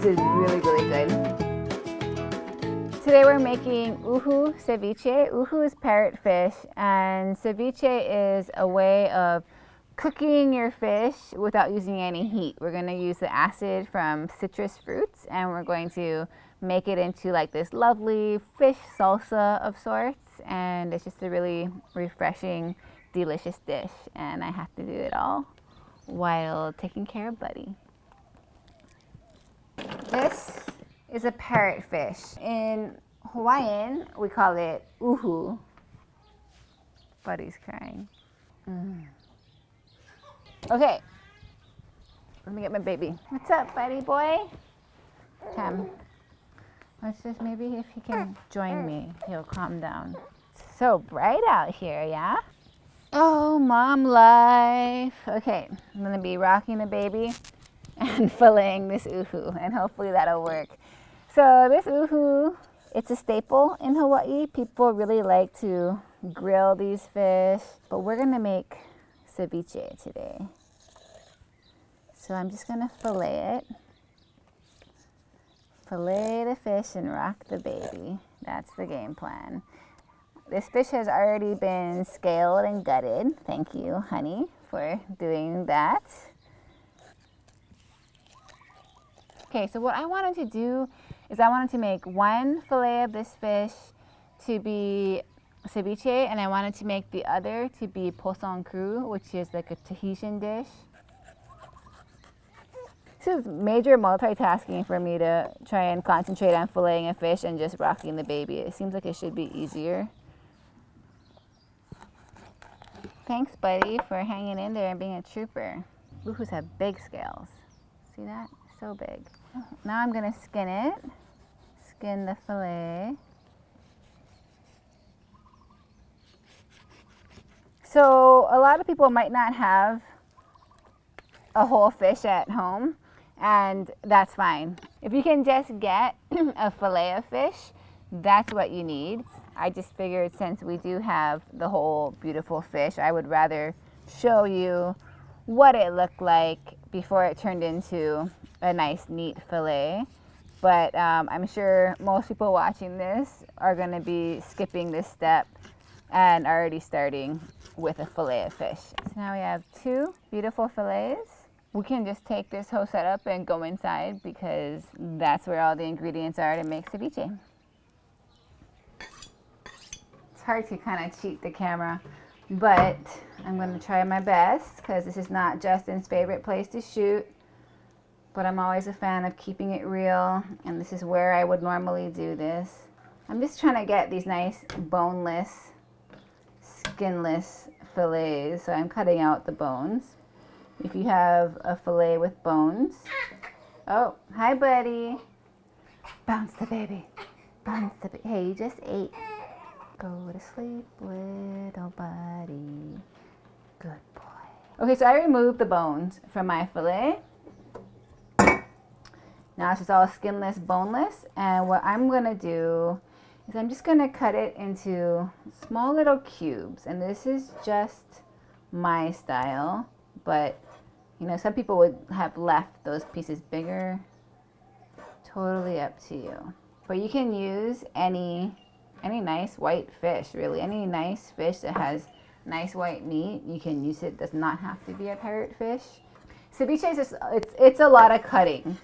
is really, really good. Today we're making uhu ceviche. Uhu is parrotfish, and ceviche is a way of cooking your fish without using any heat. We're going to use the acid from citrus fruits, and we're going to make it into like this lovely fish salsa of sorts, and it's just a really refreshing, delicious dish, and I have to do it all while taking care of Buddy. This is a parrotfish. In Hawaiian, we call it uhu. Buddy's crying. Okay, let me get my baby. What's up, buddy boy? Come. Let's just, maybe if he can join me, he'll calm down. It's so bright out here, yeah? Oh, mom life. Okay, I'm gonna be rocking the baby and filleting this uhu, and hopefully that'll work. So this uhu, it's a staple in Hawaii. People really like to grill these fish, but we're gonna make ceviche today. So I'm just gonna fillet it. Fillet the fish and rock the baby. That's the game plan. This fish has already been scaled and gutted. Thank you, honey, for doing that. Okay, so what I wanted to do is I wanted to make one fillet of this fish to be ceviche, and I wanted to make the other to be poisson cru, which is like a Tahitian dish. This is major multitasking for me to try and concentrate on filleting a fish and just rocking the baby. It seems like it should be easier. Thanks, buddy, for hanging in there and being a trooper. Uhus have big scales. See that? So big. Now I'm gonna skin it. Skin the fillet. So a lot of people might not have a whole fish at home, and that's fine. If you can just get a fillet of fish, that's what you need. I just figured since we do have the whole beautiful fish, I would rather show you what it looked like before it turned into a nice neat fillet. But I'm sure most people watching this are going to be skipping this step and already starting with a fillet of fish. So now we have two beautiful fillets. We can just take this whole setup and go inside because that's where all the ingredients are to make ceviche. It's hard to kind of cheat the camera, but I'm going to try my best because this is not Justin's favorite place to shoot, but I'm always a fan of keeping it real, and this is where I would normally do this. I'm just trying to get these nice boneless, skinless fillets, so I'm cutting out the bones. If you have a fillet with bones. Oh, hi, buddy. Bounce the baby. Bounce the baby. Hey, you just ate. Go to sleep, little buddy. Good boy. Okay, so I removed the bones from my fillet. Now it's just all skinless, boneless. And what I'm going to do is I'm just going to cut it into small little cubes. And this is just my style. But, you know, some people would have left those pieces bigger. Totally up to you. But you can use any nice white fish, really. Any nice fish that has nice white meat, you can use it. It does not have to be a parrotfish. Ceviche is just, it's a lot of cutting.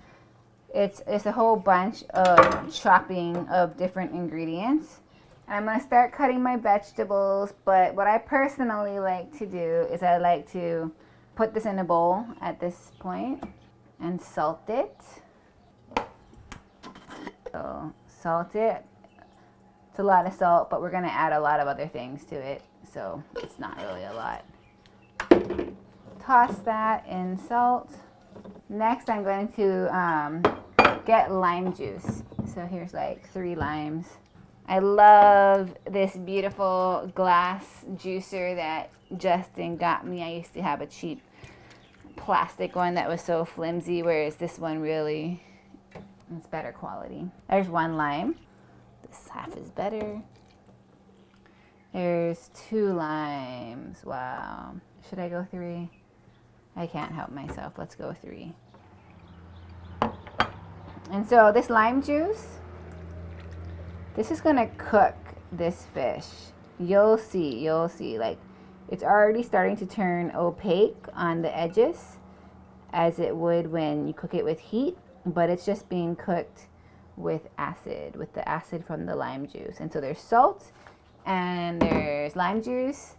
It's a whole bunch of chopping of different ingredients. And I'm going to start cutting my vegetables, but what I personally like to do is I like to put this in a bowl at this point and salt it. So salt it. It's a lot of salt, but we're going to add a lot of other things to it, so it's not really a lot. Toss that in salt. Next, I'm going to get lime juice. So here's like 3 limes. I love this beautiful glass juicer that Justin got me. I used to have a cheap plastic one that was so flimsy, whereas this one really is better quality. There's 1 lime. This half is better. There's 2 limes. Wow. Should I go 3? I can't help myself. Let's go 3. And so this lime juice, this is gonna cook this fish. You'll see, like it's already starting to turn opaque on the edges as it would when you cook it with heat, but it's just being cooked with acid, with the acid from the lime juice. And so there's salt and there's lime juice.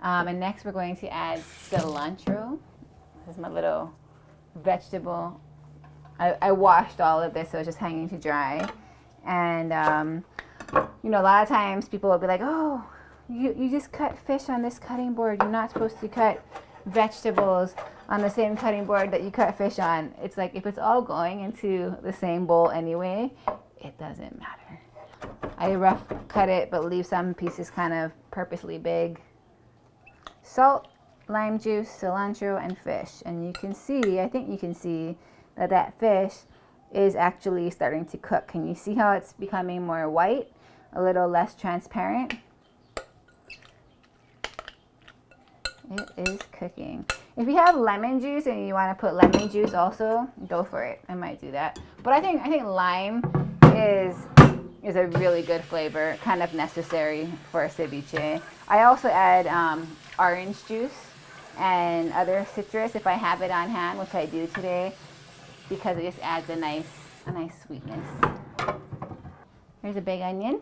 And next we're going to add cilantro. This is my little vegetable. I washed all of this, so it's just hanging to dry. And you know, a lot of times people will be like, oh, you just cut fish on this cutting board. You're not supposed to cut vegetables on the same cutting board that you cut fish on. It's like, if it's all going into the same bowl anyway, it doesn't matter. I rough cut it, but leave some pieces kind of purposely big. Salt, lime juice, cilantro, and fish. And you can see, I think you can see that that fish is actually starting to cook. Can you see how it's becoming more white, a little less transparent? It is cooking. If you have lemon juice and you want to put lemon juice also, go for it. I might do that. But I think lime is a really good flavor, kind of necessary for ceviche. I also add orange juice and other citrus if I have it on hand, which I do today, because it just adds a nice sweetness. Here's a big onion.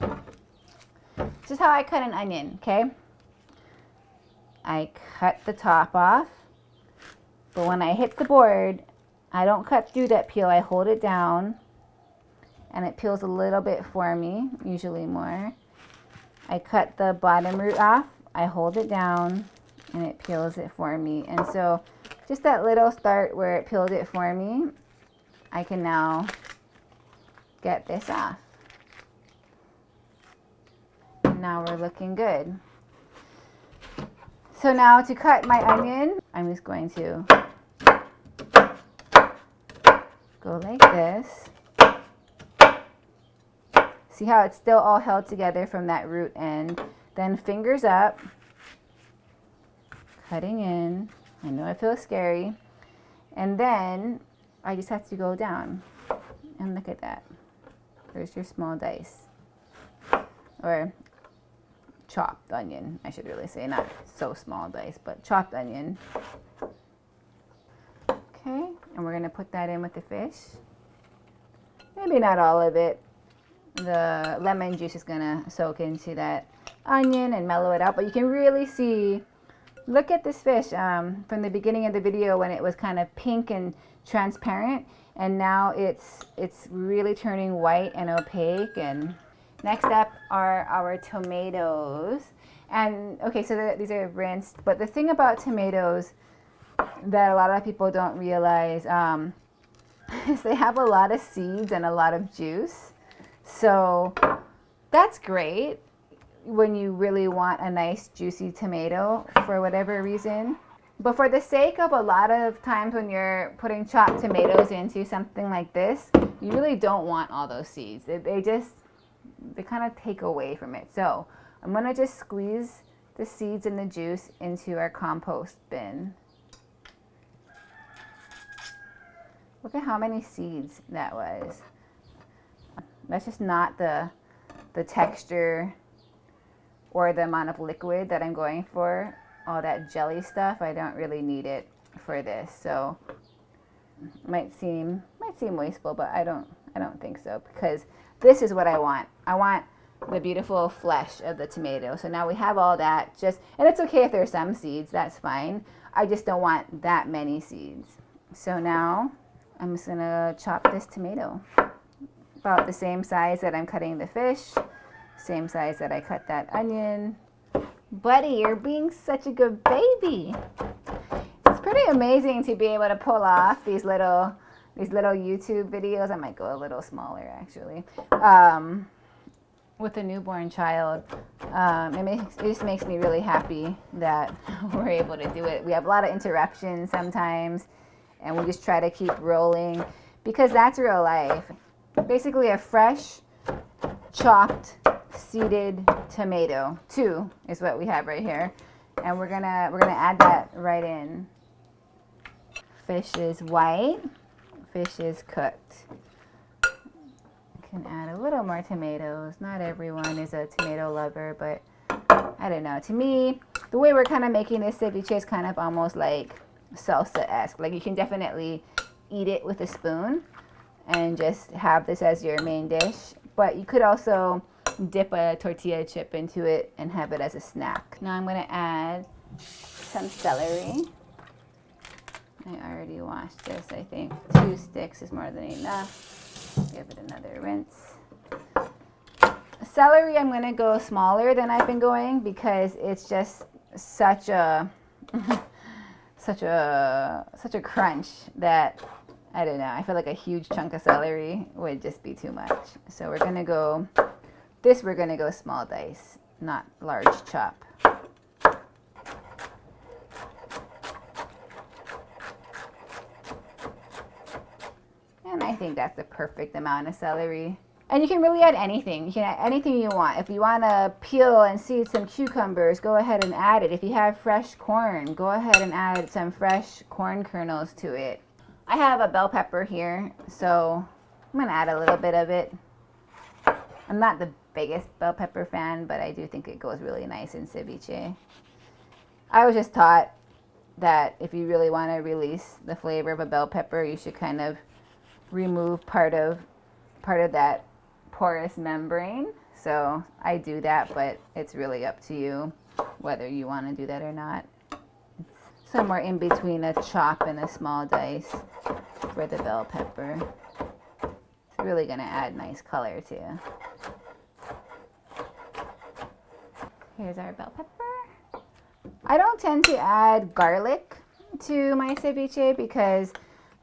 This is how I cut an onion, okay? I cut the top off, but when I hit the board, I don't cut through that peel. I hold it down, and it peels a little bit for me, usually more. I cut the bottom root off, I hold it down, and it peels it for me. And so just that little start where it peeled it for me, I can now get this off. Now we're looking good. So now to cut my onion, I'm just going to go like this. See how it's still all held together from that root end. Then fingers up, cutting in. I know it feels scary. And then I just have to go down. And look at that. There's your small dice. Or chopped onion, I should really say, not so small dice, but chopped onion. Okay, and we're gonna put that in with the fish. Maybe not all of it. The lemon juice is gonna soak into that onion and mellow it out, but you can really see, look at this fish from the beginning of the video when it was kind of pink and transparent, and now it's really turning white and opaque. And next up are our tomatoes. And okay, so these are rinsed, but the thing about tomatoes that a lot of people don't realize is they have a lot of seeds and a lot of juice. So that's great when you really want a nice juicy tomato for whatever reason. But for the sake of a lot of times when you're putting chopped tomatoes into something like this, you really don't want all those seeds. They kind of take away from it. So I'm gonna just squeeze the seeds and the juice into our compost bin. Look at how many seeds that was. That's just not the texture or the amount of liquid that I'm going for. All that jelly stuff, I don't really need it for this. So it might seem wasteful, but I don't think so, because this is what I want. I want the beautiful flesh of the tomato. So now we have all that, and it's okay if there's some seeds, that's fine. I just don't want that many seeds. So now I'm just gonna chop this tomato. About the same size that I'm cutting the fish, same size that I cut that onion. Buddy, you're being such a good baby. It's pretty amazing to be able to pull off these little YouTube videos. I might go a little smaller actually. With a newborn child, it just makes me really happy that we're able to do it. We have a lot of interruptions sometimes, and we just try to keep rolling, because that's real life. Basically a fresh, chopped, seeded tomato. 2 is what we have right here, and we're gonna add that right in. Fish is white, fish is cooked. Can add a little more tomatoes. Not everyone is a tomato lover, but I don't know. To me, the way we're kind of making this ceviche is kind of almost like salsa-esque. Like you can definitely eat it with a spoon and just have this as your main dish. But you could also dip a tortilla chip into it and have it as a snack. Now I'm going to add some celery. I already washed this, I think. 2 sticks is more than enough. Give it another rinse. Celery, I'm going to go smaller than I've been going because it's just such a such a crunch that I don't know. I feel like a huge chunk of celery would just be too much. So we're going to go small dice, not large chop. And I think that's the perfect amount of celery. And you can really add anything. You can add anything you want. If you want to peel and seed some cucumbers, go ahead and add it. If you have fresh corn, go ahead and add some fresh corn kernels to it. I have a bell pepper here, so I'm going to add a little bit of it. I'm not the biggest bell pepper fan, but I do think it goes really nice in ceviche. I was just taught that if you really want to release the flavor of a bell pepper, you should kind of remove part of that porous membrane. So I do that, but it's really up to you whether you want to do that or not. It's somewhere in between a chop and a small dice for the bell pepper. It's really going to add nice color too. Here's our bell pepper. I don't tend to add garlic to my ceviche because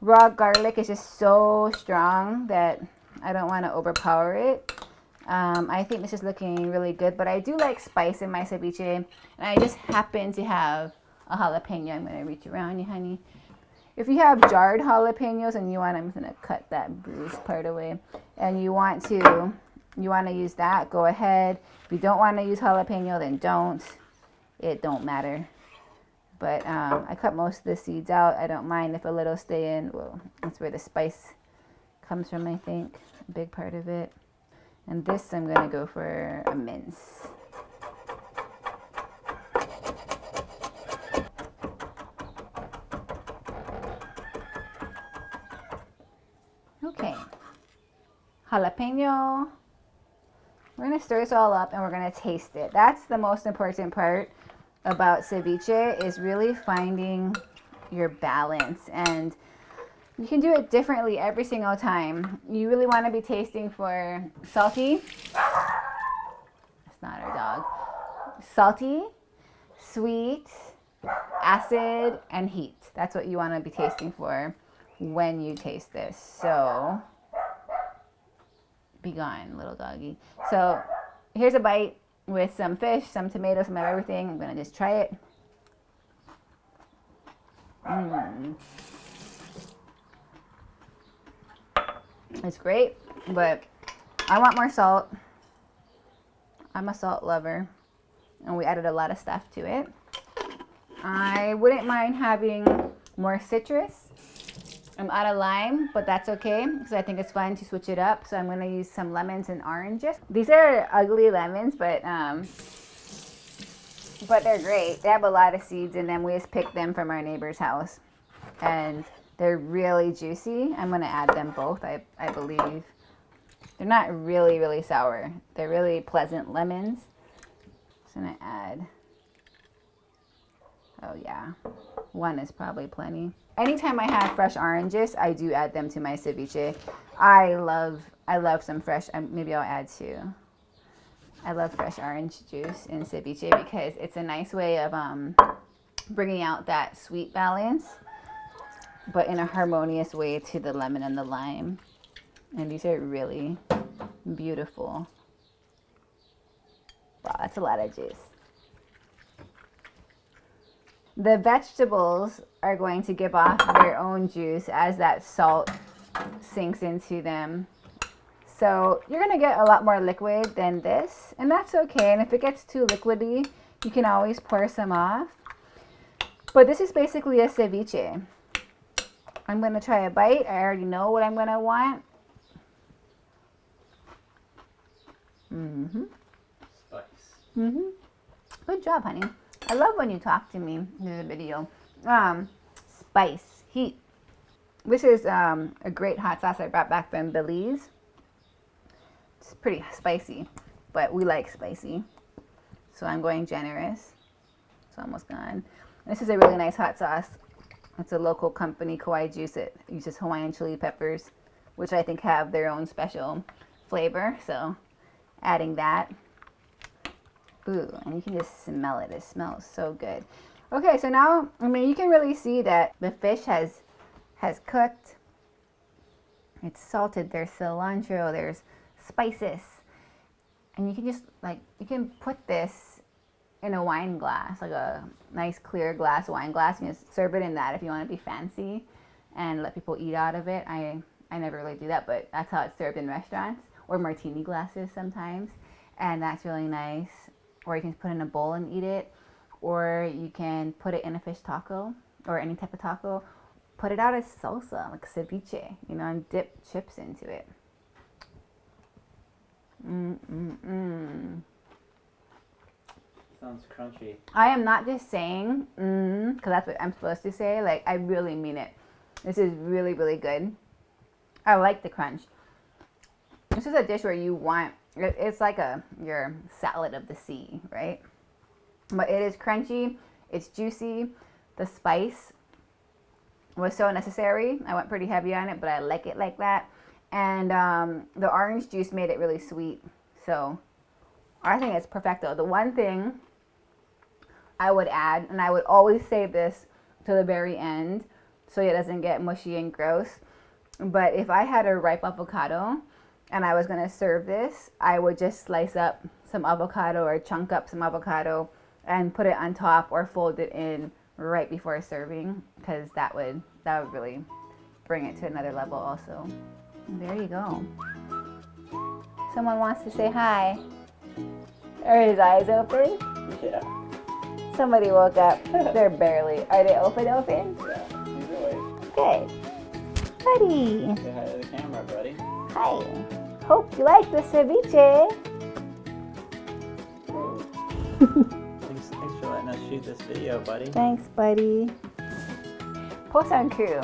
raw garlic is just so strong that I don't want to overpower it. I think this is looking really good, but I do like spice in my ceviche, and I just happen to have a jalapeno. I'm going to reach around you, honey. If you have jarred jalapenos and you want, I'm going to cut that bruised part away, and you want to use that, go ahead. If you don't want to use jalapeno, then don't. It don't matter. But I cut most of the seeds out. I don't mind if a little stay in. Well, that's where the spice comes from, I think. A big part of it. And this I'm going to go for a mince. Okay. Jalapeno. We're going to stir this all up and we're going to taste it. That's the most important part about ceviche, is really finding your balance, and you can do it differently every single time. You really want to be tasting for salty. That's not our dog. Salty, sweet, acid, and heat. That's what you want to be tasting for when you taste this. So be gone, little doggy. So here's a bite with some fish, some tomatoes, some of everything. I'm going to just try it. It's great, but I want more salt. I'm a salt lover, and we added a lot of stuff to it. I wouldn't mind having more citrus. I'm out of lime, but that's okay because I think it's fun to switch it up. So I'm going to use some lemons and oranges. These are ugly lemons, but they're great. They have a lot of seeds in them. We just picked them from our neighbor's house, and they're really juicy. I'm going to add them both, I believe. They're not really, really sour. They're really pleasant lemons. Just going to add, oh yeah, one is probably plenty. Anytime I have fresh oranges, I do add them to my ceviche. I love some fresh, maybe I'll add 2. I love fresh orange juice in ceviche because it's a nice way of bringing out that sweet balance, but in a harmonious way to the lemon and the lime. And these are really beautiful. Wow, that's a lot of juice. The vegetables are going to give off their own juice as that salt sinks into them. So you're going to get a lot more liquid than this, and that's okay. And if it gets too liquidy, you can always pour some off. But this is basically a ceviche. I'm gonna try a bite. I already know what I'm gonna want. Spice. Good job, honey. I love when you talk to me in the video. Spice, heat. This is a great hot sauce I brought back from Belize. It's pretty spicy, but we like spicy. So I'm going generous. It's almost gone. This is a really nice hot sauce. It's a local company, Kauai Juice. It uses Hawaiian chili peppers, which I think have their own special flavor. So adding that. Ooh, and you can just smell it. It smells so good. Okay, so now, I mean, you can really see that the fish has cooked. It's salted. There's cilantro. There's spices. And you can just, like, you can put this in a wine glass, like a nice clear glass wine glass. You can just serve it in that if you want to be fancy and let people eat out of it. I never really do that, but that's how it's served in restaurants, or martini glasses sometimes. And that's really nice. Or you can put it in a bowl and eat it. Or you can put it in a fish taco or any type of taco. Put it out as salsa, like ceviche, you know, and dip chips into it. Sounds crunchy. I am not just saying because that's what I'm supposed to say. Like, I really mean it. This is really, really good. I like the crunch. This is a dish where you want, it's like your salad of the sea, right? But it is crunchy. It's juicy. The spice was so necessary. I went pretty heavy on it, but I like it like that. And the orange juice made it really sweet. So I think it's perfecto. The one thing I would add, and I would always save this to the very end so it doesn't get mushy and gross, but if I had a ripe avocado and I was going to serve this, I would just slice up some avocado or chunk up some avocado and put it on top or fold it in right before serving, because that would really bring it to another level also. There you go. Someone wants to say hi. Are his eyes open? Yeah. Somebody woke up. They're barely. Are they open? Yeah, either way. Okay. Buddy. Say hi to the camera, buddy. Hi. Hope you like the ceviche. Thanks for letting us shoot this video, buddy. Thanks, buddy. Post on crew.